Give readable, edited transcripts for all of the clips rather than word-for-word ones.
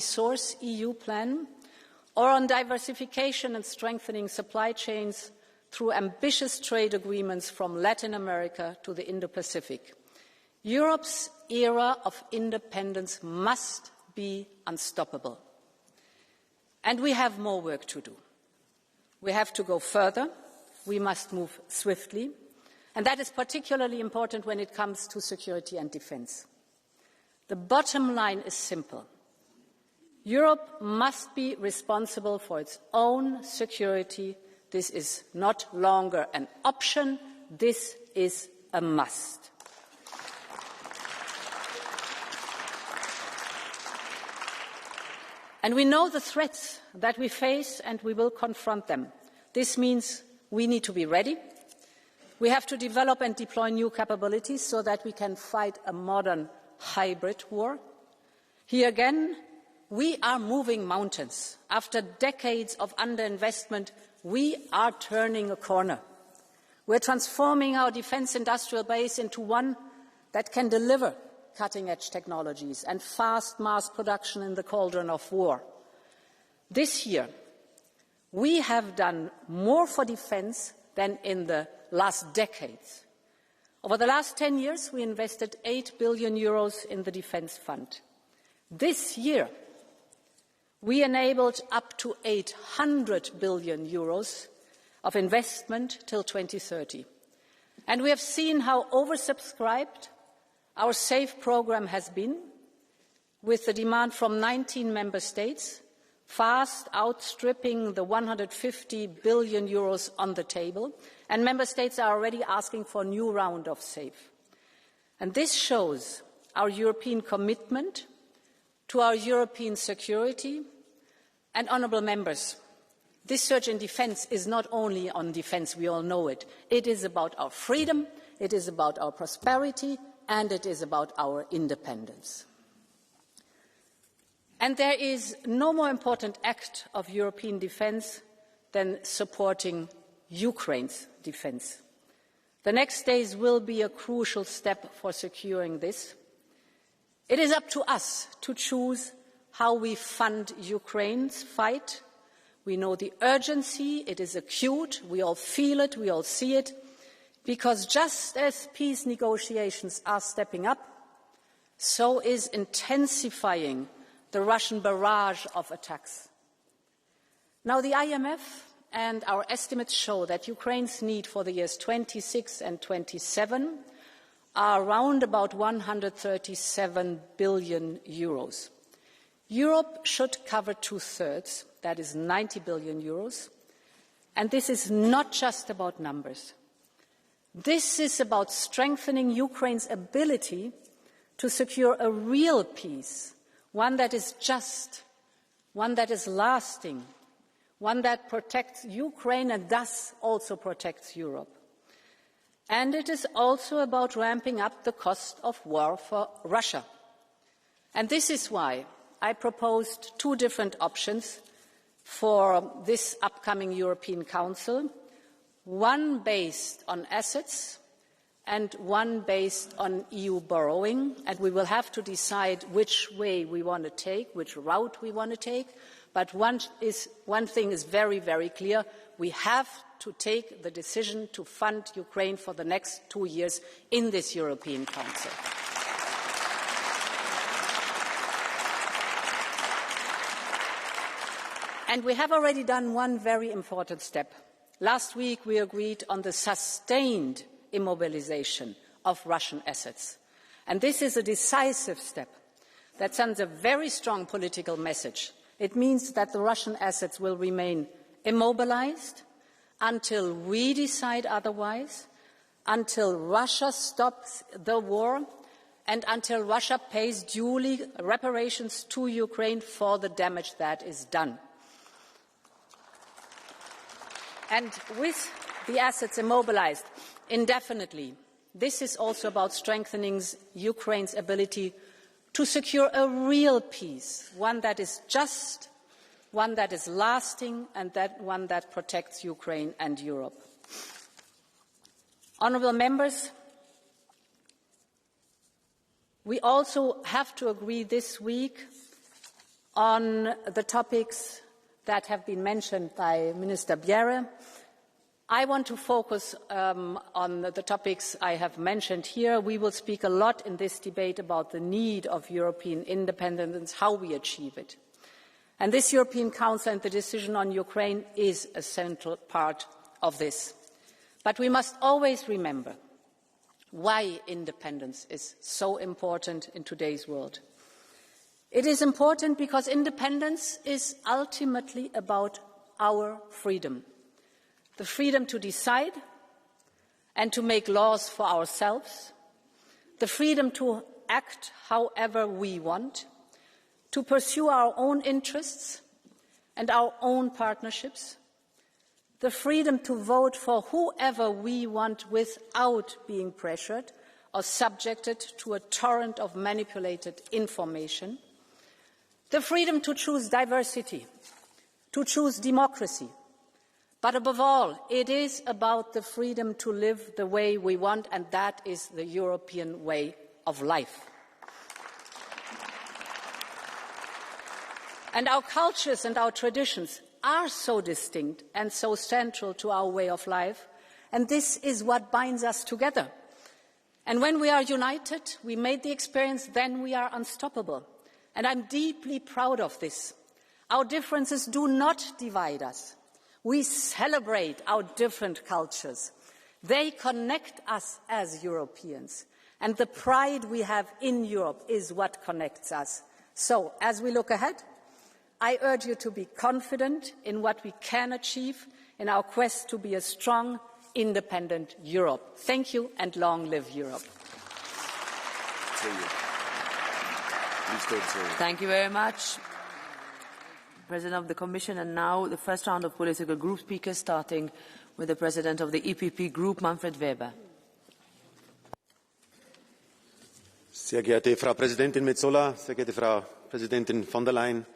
Source EU plan, or on diversification and strengthening supply chains through ambitious trade agreements from Latin America to the Indo-Pacific. Europe's era of independence must be unstoppable. And we have more work to do. We have to go further. We must move swiftly. And that is particularly important when it comes to security and defence. The bottom line is simple. Europe must be responsible for its own security. This is no longer an option. This is a must. And we know the threats that we face, and we will confront them. This means we need to be ready. We have to develop and deploy new capabilities so that we can fight a modern hybrid war. Here again, we are moving mountains. After decades of underinvestment, we are turning a corner. We're transforming our defence industrial base into one that can deliver cutting-edge technologies and fast mass production in the cauldron of war. This year, we have done more for defence than in the last decades. Over the last 10 years, we invested 8 billion euros in the defence fund. This year, we enabled up to 800 billion euros of investment till 2030. And we have seen how oversubscribed our SAFE programme has been, with the demand from 19 member states, fast outstripping the 150 billion euros on the table, and member states are already asking for a new round of SAFE. And this shows our European commitment to our European security. And honourable members, this surge in defence is not only on defence, we all know it. It is about our freedom, it is about our prosperity, and it is about our independence. And there is no more important act of European defence than supporting Ukraine's defence. The next days will be a crucial step for securing this. It is up to us to choose how we fund Ukraine's fight. We know the urgency, it is acute, we all feel it, we all see it, because just as peace negotiations are stepping up, so is intensifying the Russian barrage of attacks. Now, the IMF and our estimates show that Ukraine's need for the years 26 and 27 are around about 137 billion euros. Europe should cover two-thirds, that is 90 billion euros, and this is not just about numbers. This is about strengthening Ukraine's ability to secure a real peace, one that is just, one that is lasting, one that protects Ukraine and thus also protects Europe. And it is also about ramping up the cost of war for Russia. And this is why I proposed two different options for this upcoming European Council, one based on assets and one based on EU borrowing, and we will have to decide which way we want to take, which route we want to take. But one thing is very, very clear. We have to take the decision to fund Ukraine for the next 2 years in this European Council. And we have already done one very important step. Last week we agreed on the sustained immobilization of Russian assets. And this is a decisive step that sends a very strong political message. It means that the Russian assets will remain immobilized until we decide otherwise, until Russia stops the war, and until Russia pays duly reparations to Ukraine for the damage that is done. And with the assets immobilized indefinitely, this is also about strengthening Ukraine's ability to secure a real peace, one that is just, one that is lasting, and one that protects Ukraine and Europe. Honourable members, we also have to agree this week on the topics that have been mentioned by Minister Bjerre. I want to focus on the topics I have mentioned here. We will speak a lot in this debate about the need of European independence, how we achieve it. And this European Council and the decision on Ukraine is a central part of this. But we must always remember why independence is so important in today's world. It is important because independence is ultimately about our freedom. The freedom to decide and to make laws for ourselves, the freedom to act however we want, to pursue our own interests and our own partnerships, the freedom to vote for whoever we want without being pressured or subjected to a torrent of manipulated information, the freedom to choose diversity, to choose democracy. But above all, it is about the freedom to live the way we want, and that is the European way of life. And our cultures and our traditions are so distinct and so central to our way of life, and this is what binds us together. And when we are united, we made the experience, then we are unstoppable. And I'm deeply proud of this. Our differences do not divide us. We celebrate our different cultures. They connect us as Europeans. And the pride we have in Europe is what connects us. So, as we look ahead, I urge you to be confident in what we can achieve in our quest to be a strong, independent Europe. Thank you, and long live Europe. Thank you very much, President of the Commission. And now the first round of political group speakers, starting with the President of the EPP Group, Manfred Weber. Sehr geehrte Frau Präsidentin Metsola, sehr geehrte Frau Präsidentin von der Leyen,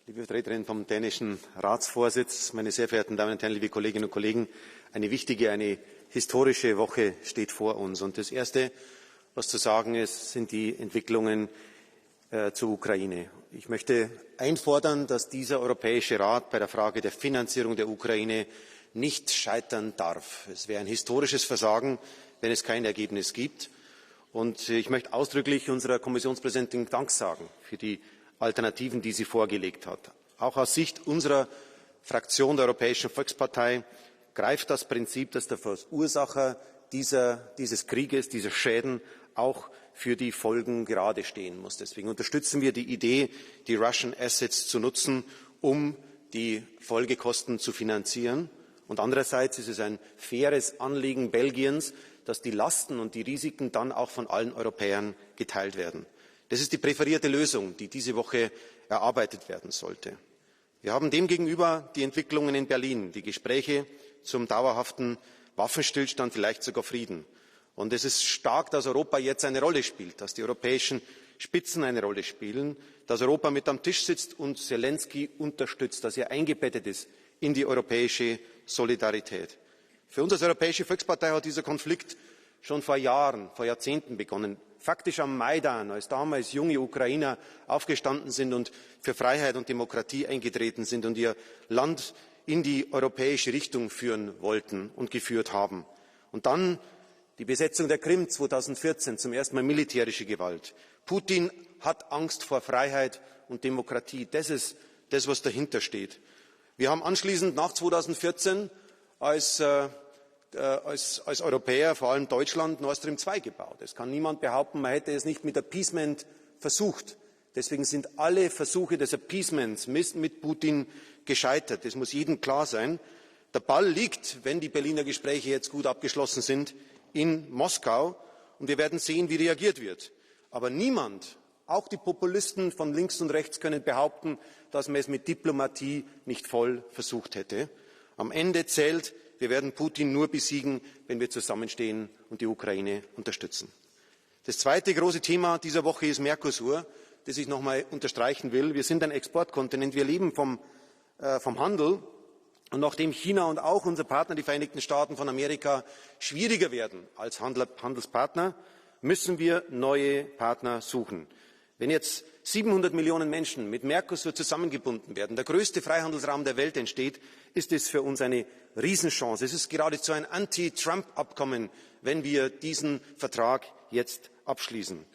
liebe Vertreterin vom dänischen Ratsvorsitz, meine sehr verehrten Damen und Herren, liebe Kolleginnen und Kollegen, eine wichtige, eine historische Woche steht vor uns. Und das Erste, was zu sagen ist, sind die Entwicklungen zur Ukraine. Ich möchte einfordern, dass dieser Europäische Rat bei der Frage der Finanzierung der Ukraine nicht scheitern darf. Es wäre ein historisches Versagen, wenn es kein Ergebnis gibt. Und ich möchte ausdrücklich unserer Kommissionspräsidentin Dank sagen für die Alternativen, die sie vorgelegt hat. Auch aus Sicht unserer Fraktion der Europäischen Volkspartei greift das Prinzip, dass der Verursacher dieses Krieges, dieser Schäden auch für die Folgen gerade stehen muss. Deswegen unterstützen wir die Idee, die Russian Assets zu nutzen, um die Folgekosten zu finanzieren. Und andererseits ist es ein faires Anliegen Belgiens, dass die Lasten und die Risiken dann auch von allen Europäern geteilt werden. Das ist die präferierte Lösung, die diese Woche erarbeitet werden sollte. Wir haben demgegenüber die Entwicklungen in Berlin, die Gespräche zum dauerhaften Waffenstillstand, vielleicht sogar Frieden. Und es ist stark, dass Europa jetzt eine Rolle spielt, dass die europäischen Spitzen eine Rolle spielen, dass Europa mit am Tisch sitzt und Zelensky unterstützt, dass er eingebettet ist in die europäische Solidarität. Für uns als Europäische Volkspartei hat dieser Konflikt schon vor Jahren, vor Jahrzehnten begonnen. Faktisch am Maidan, als damals junge Ukrainer aufgestanden sind und für Freiheit und Demokratie eingetreten sind und ihr Land in die europäische Richtung führen wollten und geführt haben. Und dann die Besetzung der Krim 2014, zum ersten Mal militärische Gewalt. Putin hat Angst vor Freiheit und Demokratie. Das ist das, was dahinter steht. Wir haben anschließend nach 2014 als Europäer, vor allem Deutschland, Nord Stream 2 gebaut. Es kann niemand behaupten, man hätte es nicht mit Appeasement versucht. Deswegen sind alle Versuche des Appeasements mit Putin gescheitert. Das muss jedem klar sein. Der Ball liegt, wenn die Berliner Gespräche jetzt gut abgeschlossen sind, in Moskau. Und wir werden sehen, wie reagiert wird. Aber niemand, auch die Populisten von links und rechts, können behaupten, dass man es mit Diplomatie nicht voll versucht hätte. Am Ende zählt, wir werden Putin nur besiegen, wenn wir zusammenstehen und die Ukraine unterstützen. Das zweite große Thema dieser Woche ist Mercosur, das ich noch einmal unterstreichen will. Wir sind ein Exportkontinent, wir leben vom Handel. Und nachdem China und auch unser Partner, die Vereinigten Staaten von Amerika, schwieriger werden als Handelspartner, müssen wir neue Partner suchen. Wenn jetzt 700 Millionen Menschen mit Mercosur zusammengebunden werden, der größte Freihandelsraum der Welt entsteht, ist es für uns eine Riesenchance. Es ist geradezu ein Anti-Trump-Abkommen, wenn wir diesen Vertrag jetzt abschließen.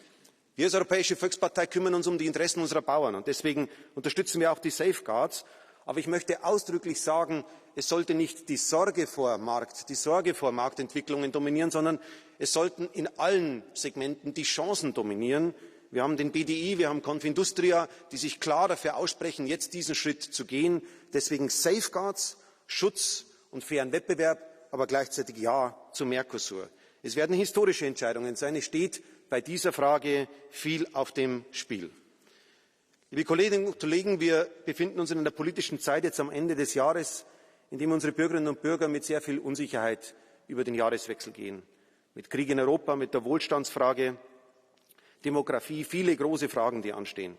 Wir als Europäische Volkspartei kümmern uns um die Interessen unserer Bauern und deswegen unterstützen wir auch die Safeguards. Aber ich möchte ausdrücklich sagen, es sollte nicht die Sorge vor Marktentwicklungen dominieren, sondern es sollten in allen Segmenten die Chancen dominieren. Wir haben den BDI, wir haben Confindustria, die sich klar dafür aussprechen, jetzt diesen Schritt zu gehen. Deswegen Safeguards, Schutz und fairen Wettbewerb, aber gleichzeitig Ja zu Mercosur. Es werden historische Entscheidungen sein. Es steht bei dieser Frage viel auf dem Spiel. Liebe Kolleginnen und Kollegen, wir befinden uns in einer politischen Zeit jetzt am Ende des Jahres, in dem unsere Bürgerinnen und Bürger mit sehr viel Unsicherheit über den Jahreswechsel gehen. Mit Krieg in Europa, mit der Wohlstandsfrage, Demografie, viele große Fragen, die anstehen.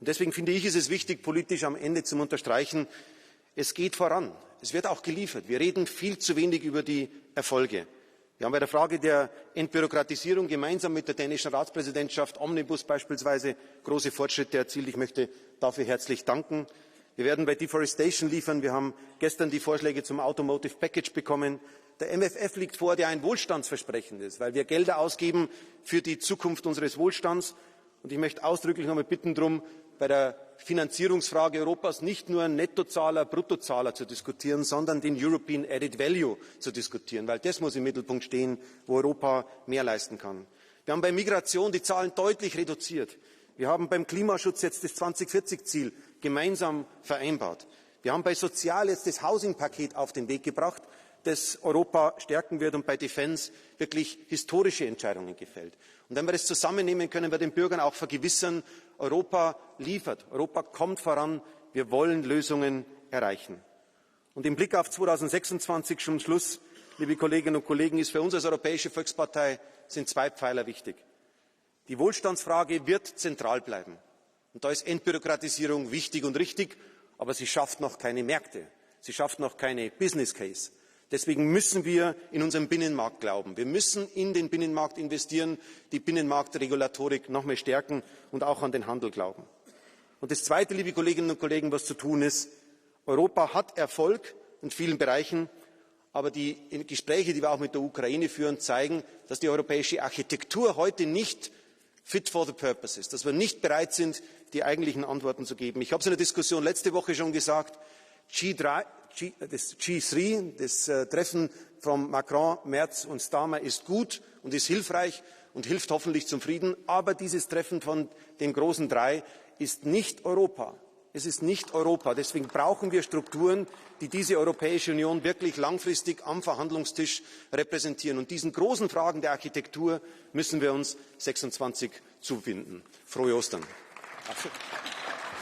Und deswegen finde ich, ist es wichtig, politisch am Ende zu unterstreichen, es geht voran. Es wird auch geliefert. Wir reden viel zu wenig über die Erfolge. Wir haben bei der Frage der Entbürokratisierung gemeinsam mit der dänischen Ratspräsidentschaft Omnibus beispielsweise große Fortschritte erzielt. Ich möchte dafür herzlich danken. Wir werden bei Deforestation liefern. Wir haben gestern die Vorschläge zum Automotive Package bekommen. Der MFF liegt vor, der ein Wohlstandsversprechen ist, weil wir Gelder ausgeben für die Zukunft unseres Wohlstands. Und ich möchte ausdrücklich noch einmal bitten darum, bei der Finanzierungsfrage Europas nicht nur Nettozahler, Bruttozahler zu diskutieren, sondern den European Added Value zu diskutieren, weil das muss im Mittelpunkt stehen, wo Europa mehr leisten kann. Wir haben bei Migration die Zahlen deutlich reduziert. Wir haben beim Klimaschutz jetzt das 2040-Ziel gemeinsam vereinbart. Wir haben bei Sozial jetzt das Housing-Paket auf den Weg gebracht, das Europa stärken wird und bei Defence wirklich historische Entscheidungen gefällt. Und wenn wir das zusammennehmen, können wir den Bürgern auch vergewissern, Europa liefert, Europa kommt voran, wir wollen Lösungen erreichen. Und im Blick auf 2026 zum Schluss, liebe Kolleginnen und Kollegen, ist für uns als Europäische Volkspartei sind zwei Pfeiler wichtig. Die Wohlstandsfrage wird zentral bleiben. Und da ist Entbürokratisierung wichtig und richtig, aber sie schafft noch keine Märkte, sie schafft noch keine Business Case. Deswegen müssen wir in unseren Binnenmarkt glauben. Wir müssen in den Binnenmarkt investieren, die Binnenmarktregulatorik noch mehr stärken und auch an den Handel glauben. Und das Zweite, liebe Kolleginnen und Kollegen, was zu tun ist, Europa hat Erfolg in vielen Bereichen, aber die Gespräche, die wir auch mit der Ukraine führen, zeigen, dass die europäische Architektur heute nicht fit for the purpose ist, dass wir nicht bereit sind, die eigentlichen Antworten zu geben. Ich habe es in der Diskussion letzte Woche schon gesagt, das G3, das Treffen von Macron, Merz und Starmer ist gut und ist hilfreich und hilft hoffentlich zum Frieden. Aber dieses Treffen von den großen drei ist nicht Europa. Es ist nicht Europa. Deswegen brauchen wir Strukturen, die diese Europäische Union wirklich langfristig am Verhandlungstisch repräsentieren. Und diesen großen Fragen der Architektur müssen wir uns 26 zuwenden. Frohe Ostern.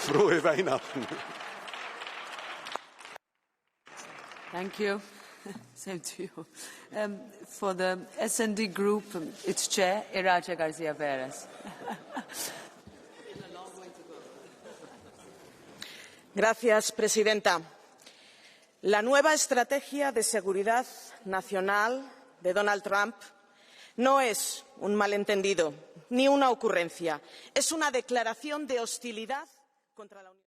Frohe Weihnachten. Thank you. Same to you. For the S&D Group, its chair, Iracha García Pérez. Señora presidenta, la nueva estrategia de seguridad nacional de Donald Trump no es un malentendido ni una ocurrencia, es una declaración de hostilidad contra la Unión.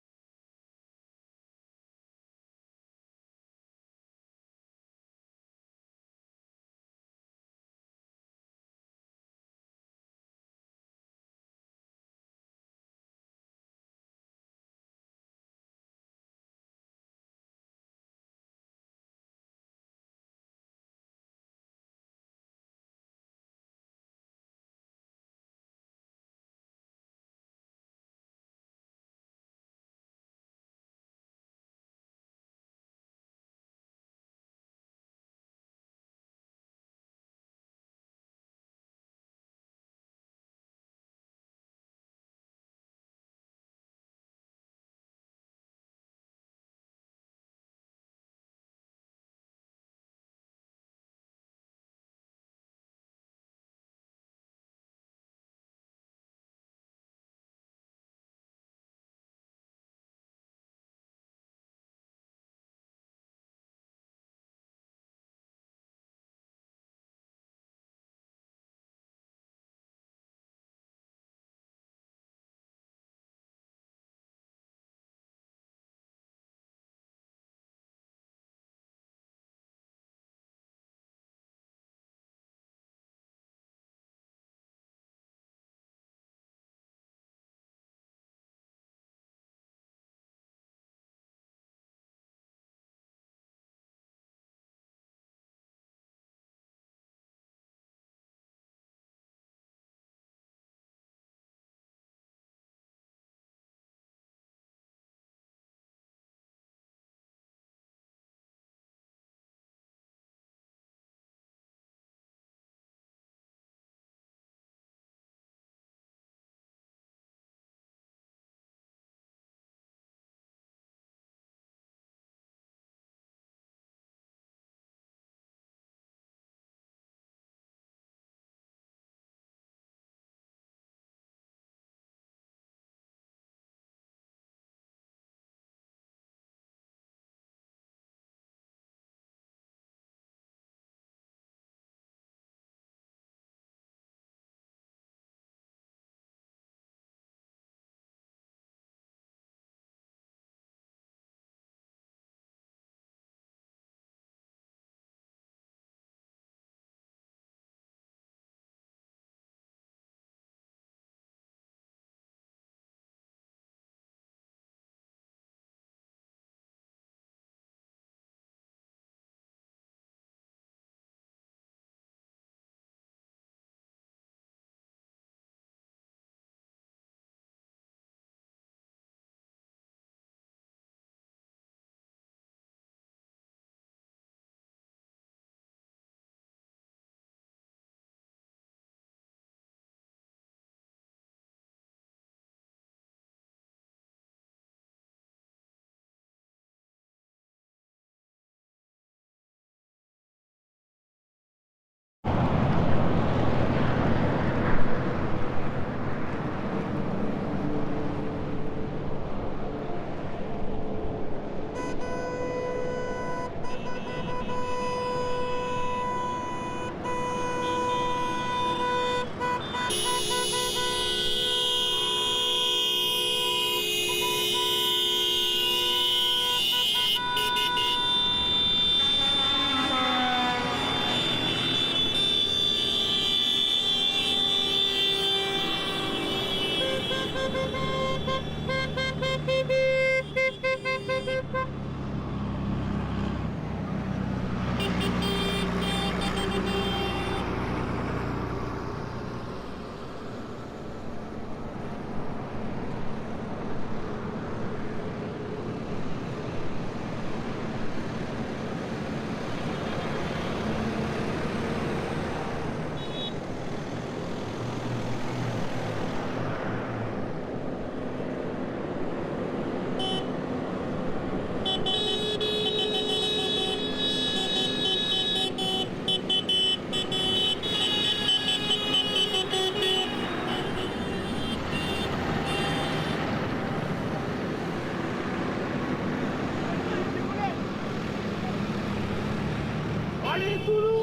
pericolo!